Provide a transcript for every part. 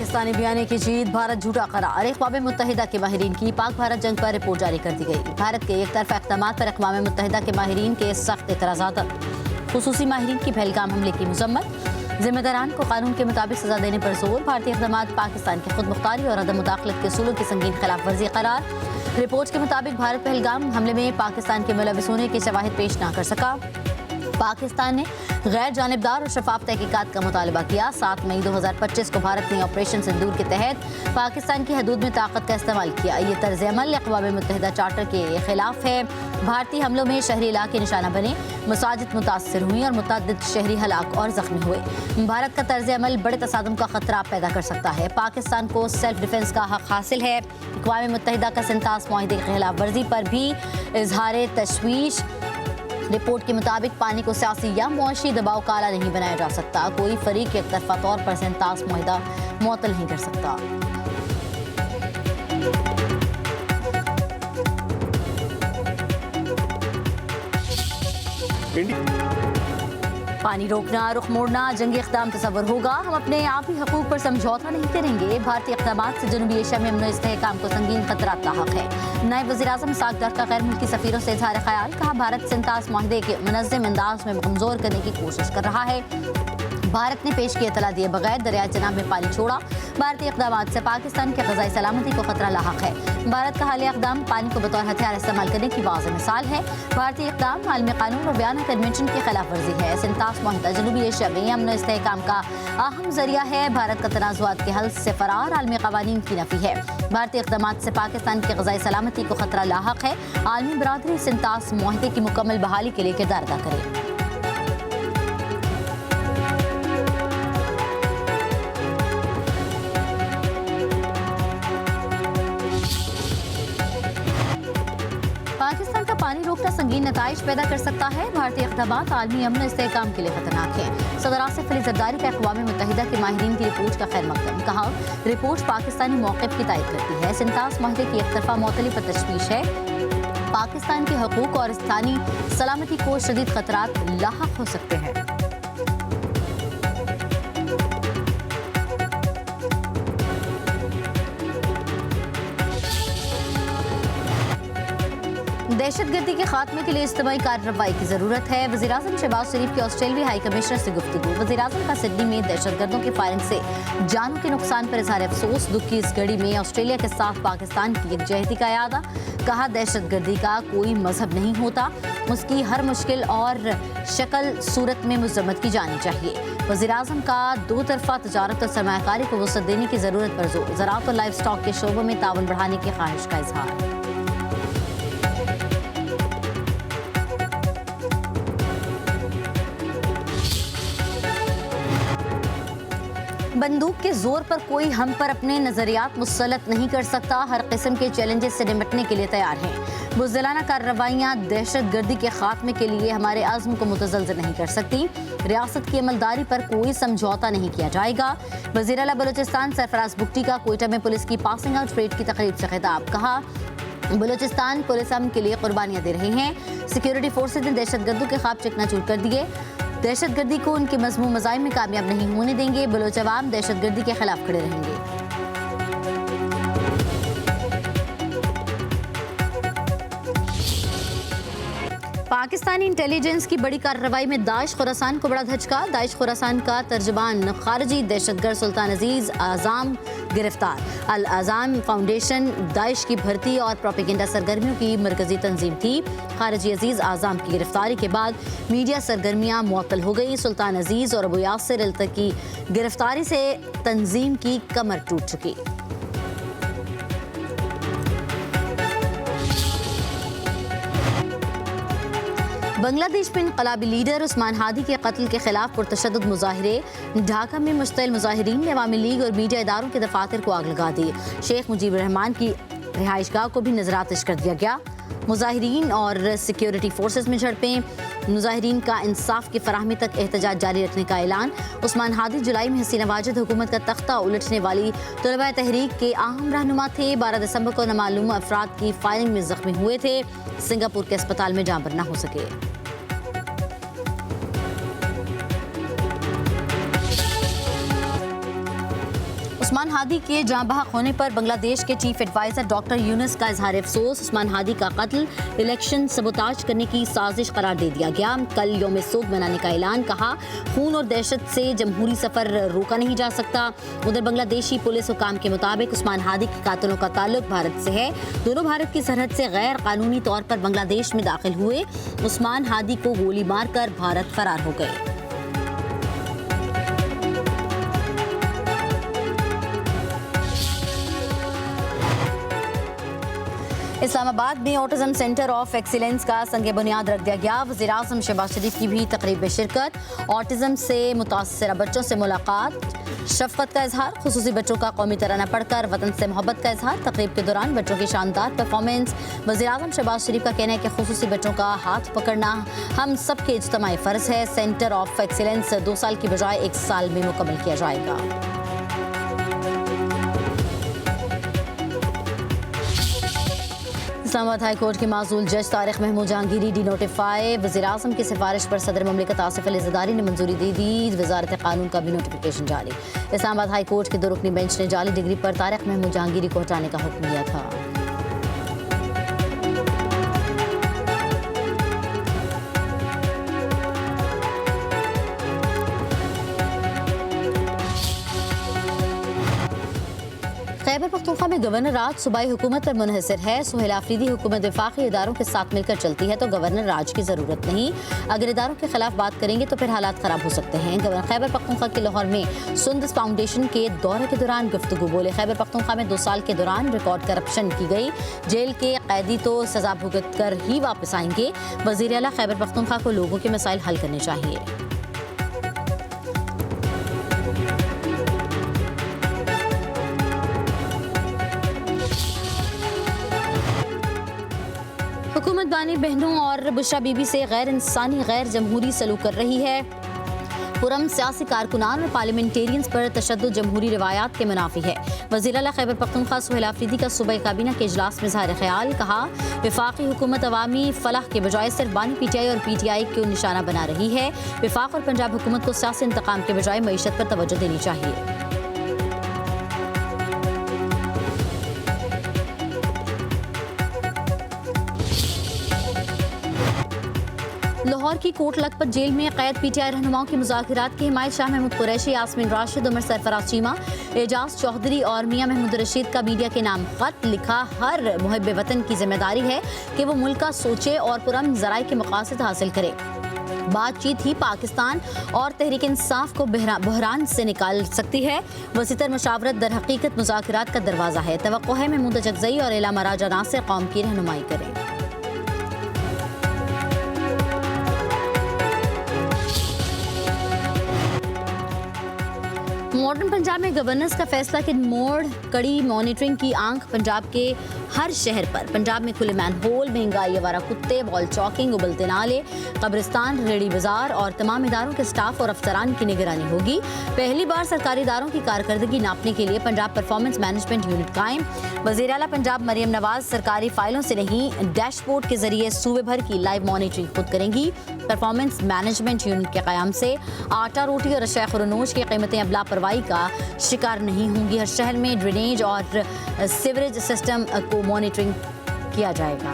पाकिस्तानी बयानी की जीत, भारत झूठा करार। अक़वाम मुत्तहिदा के माहिरीन की पाक भारत जंग पर रिपोर्ट जारी कर दी गई। भारत के एक तरफा इक़दामात पर अक़वाम मुत्तहिदा के माहिरीन के सख्त एतराज़ात। खुसूसी माहिरीन की पहलगाम हमले की मज़म्मत। जिम्मेदारान को कानून के मुताबिक सजा देने पर जोर। भारतीय इक़दामात पाकिस्तान की खुद मुख्तारी और अदम मुदाखलत के उसूलों की संगीन खिलाफ वर्जी करार। रिपोर्ट के मुताबिक भारत पहलगाम हमले में पाकिस्तान के मुलविस होने के शवाहिद पेश न कर सका। पाकिस्तान ने गैर जानिबदार और शफाफ तहकीकात का मुतालबा किया। 7 मई 2025 को भारत ने ऑपरेशन सिंदूर के तहत पाकिस्तान की हदूद में ताकत का इस्तेमाल किया। ये तर्ज अमल अक़वाम मुत्तहिदा चार्टर के खिलाफ है। भारतीय हमलों में शहरी इलाके निशाना बने, मसाजिद मुतासर हुई और मुतअद्दिद शहरी हलाक और जख्मी हुए। भारत का तर्ज अमल बड़े तसादुम का खतरा पैदा कर सकता है। पाकिस्तान को सेल्फ डिफेंस का हक हासिल है। अक़वाम मुत्तहिदा का सिंतास मुआहदे की खिलाफ वर्जी पर भी इजहार तशवीश। रिपोर्ट के मुताबिक पानी को सियासी या मुआशी दबाव का आला नहीं बनाया जा सकता। कोई फरीक एक तरफा तौर पर सिंतास मुआहिदा मुअत्तल नहीं कर सकता। पानी रोकना, रुख मोड़ना जंगी इक़दाम तस्वर होगा। हम अपने आपी हकूक़ पर समझौता नहीं करेंगे। भारतीय इक़दामात से जनूबी एशिया में अमन इस्तेहकाम को संगीन खतरा लाहक है। नायब वज़ीर-ए-आज़म इसहाक़ डार का गैर मुल्की सफ़ीरों से इज़हार ख़याल। कहा, भारत सिंतास मुआहदे के मुनज़्ज़म अंदाज में कमज़ोर करने की कोशिश कर रहा है। भारत ने पेश की इतला दिए बगैर दरिया चनाब में पानी छोड़ा। भारतीय इक़दामात से पाकिस्तान की ग़ज़ाई सलामती को खतरा लाहक है। भारत का हालिया इक़दाम पानी को बतौर हथियार इस्तेमाल करने की वाज़ेह मिसाल है। भारतीय इक़दाम आलमी कानून और बयाना कन्वेंशन की खिलाफ वर्जी है। सिंतास मुआहिदा जनूबी एशिया में अमन इस्तेहकाम का अहम जरिया है। भारत का तनाज़ुआत के हल से फरार आलमी क़वानीन की नफ़ी है। भारतीय इक़दामात से पाकिस्तान की ग़ज़ाई सलामती को खतरा लाहक है। आलमी बरादरी सिंतास मुआहिदे की मुकम्मल बहाली के लिए किरदार अदा करे। पाकिस्तान का पानी रोकना संगीन नताइज पैदा कर सकता है। भारतीय इक़दामात आलमी अमन इस्तेहकाम के लिए खतरनाक है। सदर आसिफ अली ज़रदारी का अक़वाम मुत्तहिदा के माहिरीन की रिपोर्ट का खैर मकदम। कहा, रिपोर्ट पाकिस्तानी मौक़िफ़ की तायद करती है। सिंतास मुआहदे की एक तरफा मुअत्तली पर तशवीश है। पाकिस्तान के हकूक़ और स्थानीय सलामती को शदीद खतरात लाहक हो सकते हैं। दहशतगर्दी के खात्मे के लिए इज्तिमाई कार्रवाई की जरूरत है। वज़ीर-ए-आज़म शहबाज शरीफ के ऑस्ट्रेलियाई हाई कमिश्नर से गुफ्तगू। वज़ीर-ए-आज़म का सिडनी में दहशतगर्दों की फायरिंग से जानों के नुकसान पर इज़हार अफसोस। दुख की इस घड़ी में ऑस्ट्रेलिया के साथ पाकिस्तान की यकजहती का यादा। कहा, दहशतगर्दी का कोई मजहब नहीं होता, उसकी हर मुश्किल और शक्ल सूरत में मजम्मत की जानी चाहिए। वज़ीर-ए-आज़म का दो तरफा तजारत और सरमायाकारी को वसअत देने की ज़रूरत पर जोर। ज़राअत और लाइव स्टॉक के शोबों में ताउन बढ़ाने की ख्वाहिश का इजहार। बंदूक के जोर पर कोई हम पर अपने नजरियात मुसल्लत नहीं कर सकता। हर किस्म के चैलेंजेस से निपटने के लिए तैयार हैं। बुज़दिलाना कार्रवाइयाँ दहशतगर्दी के खात्मे के लिए हमारे अज़्म को मुतज़लज़ल नहीं कर सकती। रियासत की अमलदारी पर कोई समझौता नहीं किया जाएगा। वज़ीर आला बलूचिस्तान सरफराज बुगटी का कोयटा में पुलिस की पासिंग आउट परेड की तकरीब से खिताब। कहा, बलूचिस्तान पुलिस अमन के लिए कुर्बानियाँ दे रही हैं। सिक्योरिटी फोर्सेज ने दहशतगर्दों के ख्वाब चकनाचूर कर दिए। दहशतगर्दी को उनके मज़मूम मज़ाहिम में कामयाब नहीं होने देंगे। बलोच अवाम दहशतगर्दी के खिलाफ खड़े रहेंगे। पाकिस्तानी इंटेलिजेंस की बड़ी कार्रवाई में दाइश खुरासान को बड़ा धचका। दाइश खुरासान का तर्जुमान खारजी दहशतगर्द सुल्तान अजीज आज़ाम गिरफ्तार। अल आज़ाम फाउंडेशन दाइश की भर्ती और प्रोपेगेंडा सरगर्मियों की मरकजी तंजीम थी। खारजी अजीज आज़ाम की गिरफ्तारी के बाद मीडिया सरगर्मियाँ मुअत्तल हो गई। सुल्तान अजीज और अबू यासिर अल-तक की गिरफ्तारी से तंजीम की कमर टूट चुकी। बांग्लादेश में इनकलाबी लीडर उस्मान हादी के कत्ल के खिलाफ पुरतशद्दुद मुजाहिरे। ढाका में मुश्तइल मुजाहिरीन ने अवामी लीग और मीडिया इदारों के दफातर को आग लगा दी। शेख मुजीब रहमान की रिहाइशगाह को भी नजरातिश कर दिया गया। मुजाहिरीन और सिक्योरिटी फोर्सेज में झड़पें। मुजाहिरीन का इंसाफ की फराहमी तक एहतजाज जारी रखने का ऐलान। उस्मान हादी जुलाई में हसीना वाजिद हुकूमत का तख्ता उलटने वाली तलबा तहरीक के अहम रहनुमा थे। 12 दिसंबर को नामालूम अफराद की फायरिंग में जख्मी हुए थे। सिंगापुर के अस्पताल में जान बरना हो सके। उस्मान हादी के जाँ बहक होने पर बांग्लादेश के चीफ एडवाइजर डॉक्टर यूनुस का इजहार अफसोस। उस्मान हादी का कत्ल इलेक्शन सबोताज करने की साजिश करार दे दिया गया। कल यौम सोग मनाने का ऐलान, कहा खून और दहशत से जमहूरी सफर रोका नहीं जा सकता। उधर बांग्लादेशी पुलिस हुकाम के मुताबिक उस्मान हादी के कातिलों का ताल्लुक भारत से है। दोनों भारत की सरहद से गैर कानूनी तौर पर बांग्लादेश में दाखिल हुए। उस्मान हादी को गोली मारकर भारत फरार हो गए। इस्लामाबाद में ऑटिज्म सेंटर ऑफ एक्सीलेंस का संग बुनियाद रख दिया गया। वज़ीर आज़म शहबाज शरीफ की भी तकरीब में शिरकत, ऑटिज्म से मुतासरा बच्चों से मुलाकात, शफकत का इजहार, खुसूसी बच्चों का कौमी तराना पढ़कर वतन से मोहब्बत का इजहार। तकरीब के दौरान बच्चों की शानदार परफॉर्मेंस। वज़ीर आज़म शहबाज शरीफ का कहना है कि खुसूसी बच्चों का हाथ पकड़ना हम सबके इज्तिमाई फ़र्ज है। सेंटर ऑफ एक्सीलेंस 2 साल की बजाय 1 साल में मुकम्मल किया जाएगा। इस्लामाबाद हाई कोर्ट के माजूल जज तारिक महमूद जहांगीरी डी नोटिफाई। वज़ीर आज़म की सिफारिश पर सदर ममलिकत आसिफ अली ज़रदारी ने मंजूरी दे दी। वजारत कानून का भी नोटिफिकेशन जारी। इस्लामाबाद हाई कोर्ट के 2 रुकनी बेंच ने जाली डिग्री पर तारिक महमूद जहांगीरी को हटाने का हुक्म दिया था। खैबर पख्तूनख्वा में गवर्नर राज सूबाई हुकूमत पर मुनहसर है। सुहेल आफरीदी हुकूमत वफाकी इदारों के साथ मिलकर चलती है तो गवर्नर राज की ज़रूरत नहीं। अगर इदारों के खिलाफ बात करेंगे तो फिर हालात ख़राब हो सकते हैं। गवर्नर खैबर पख्तूनख्वा के लाहौर में सुंदस फाउंडेशन के दौरे के दौरान गुफ्तगू बोले। खैबर पख्तूनख्वा में 2 साल के दौरान रिकॉर्ड करप्शन की गई। जेल के कैदी तो सजा भुगत कर ही वापस आएंगे। वज़ीर आला खैबर पख्तूनख्वा को लोगों के मसाइल हल करने चाहिए। हुकूमत बानी बहनों और बुशरा बीबी से गैर इंसानी गैर जमहूरी सलूक कर रही है। पुरम सियासी कारकुनान और पार्लियामेंटेरियंस पर तशद्दुद जमहूरी रिवायात के मुनाफी है। वज़ीर आला खैबर पख्तूनख्वा सुहेल आफरीदी का सूबाई काबीना के इजलास में ज़ाहिर ख्याल, कहा वफाकी हुकूमत अवामी फलाह के बजाय सिर्फ बानी PTI और PTI को निशाना बना रही है। वफाक और पंजाब हुकूमत को सियासी इंतकाम के बजाय मईशत पर तवज्जो देनी चाहिए। लाहौर की कोट लखपत जेल में कैद PTI रहनुमाओं की मुज़ाकरात की हिमायत शाह महमूद कुरैशी, यास्मीन राशिद, उमर सरफराज चीमा, एजाज चौधरी और मियां महमूद रशीद का मीडिया के नाम खत लिखा। हर मुहब्बे वतन की जिम्मेदारी है कि वो मुल्क का सोचे और पुरअमन ज़राए के मकासद हासिल करे। बातचीत ही पाकिस्तान और तहरीक इंसाफ को बहरान से निकाल सकती है। वसीतर मुशावरत दर हकीकत मुज़ाकरात का दरवाज़ा है। तवक्को है महमूद जगज़ई और इलामा राजा नासिर कौम की रहनुमाई करें। मॉडर्न पंजाब में गवर्नेंस का फैसला कि मोड़ कड़ी मॉनिटरिंग की आंख पंजाब के हर शहर पर। पंजाब में खुले मैनहोल, महंगाई, आवारा कुत्ते, बॉल चौकिंग, उबलते नाले, कब्रिस्तान, रेडी बाजार और तमाम इदारों के स्टाफ और अफसरान की निगरानी होगी। पहली बार सरकारी इदारों की कारकर्दगी नापने के लिए पंजाब परफॉर्मेंस मैनेजमेंट यूनिट कायम। वज़ीर आला पंजाब मरियम नवाज सरकारी फाइलों से नहीं, डैशबोर्ड के जरिए सूबे भर की लाइव मॉनिटरिंग खुद करेंगी। परफॉर्मेंस मैनेजमेंट यूनिट के क़याम से आटा, रोटी और अशिया खुरनोश की कीमतें अब लापरवाही का शिकार नहीं होंगी। हर शहर में ड्रेनेज और सीवरेज सिस्टम को मॉनिटरिंग किया जाएगा।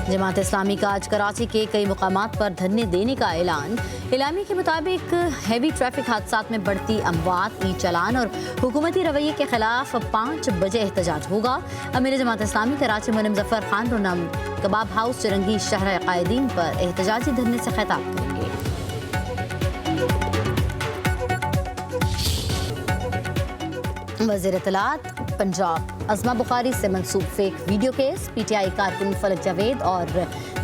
जमात इस्लामी का आज कराची के कई मुकामात पर धरने देने का ऐलान। इलामी के मुताबिक हैवी ट्रैफिक हादसात में बढ़ती अमवात, ई चालान और हुकूमती रवैये के खिलाफ 5 बजे एहतजाज होगा। अमीर जमात इस्लामी कराची मुनीम जफर खान रोनाम कबाब हाउस चिरंगी शहर कायदीन पर एहतजाजी धरने से खिताब करेंगे। वज़ीर इत्तलात पंजाब अज़मा बुखारी से मंसूब फेक वीडियो केस, PTI कारकुन फलक जावेद और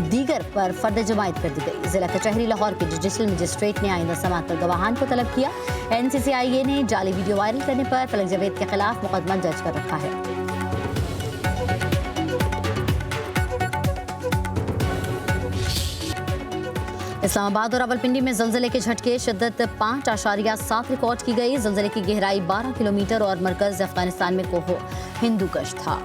दीगर पर फर्द जमायत कर दी गई। जिला कचहरी लाहौर के जुडिशल मजिस्ट्रेट ने आइंदा समाअत पर गवाहान को तलब किया। NCCIA ने जाली वीडियो वायरल करने पर फलक जावेद के खिलाफ मुकदमा दर्ज कर रखा है। इस्लामाबाद और रावलपिंडी में ज़लज़ले के झटके, शिद्दत 5.7 रिकॉर्ड की गई। ज़लज़ले की गहराई 12 किलोमीटर और मरकज़ अफगानिस्तान में कोहो हिंदूकश था।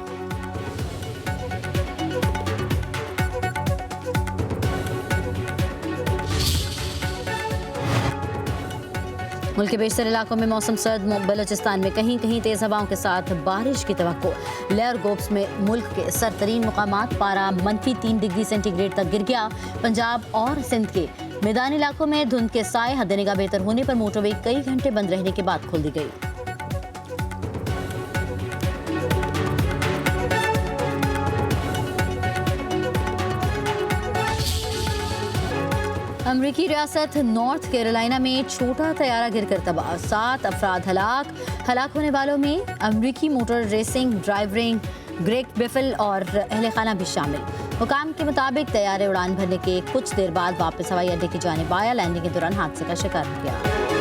मुल्क के बेशतर इलाकों में मौसम सर्द, बलूचिस्तान में कहीं कहीं तेज हवाओं के साथ बारिश की तवक्को। लेयर गोप्स में मुल्क के सरतरीन मुकामात पारा -3 डिग्री सेंटीग्रेड तक गिर गया। पंजाब और सिंध के मैदानी इलाकों में धुंध के साए हद निगाह बेहतर होने पर मोटरवे कई घंटे बंद रहने के बाद खोल दी गई। अमरीकी रियासत नॉर्थ कैरोलिना में छोटा तैयारा गिरकर तबाह, 7 अफराद हलाक होने वालों में अमरीकी मोटर रेसिंग ड्राइवरिंग ग्रेग बिफल और अहले खाना भी शामिल। हुकाम के मुताबिक तैयारे उड़ान भरने के कुछ देर बाद वापस हवाई अड्डे की जानिब आया। लैंडिंग के दौरान हादसे का शिकार हो गया।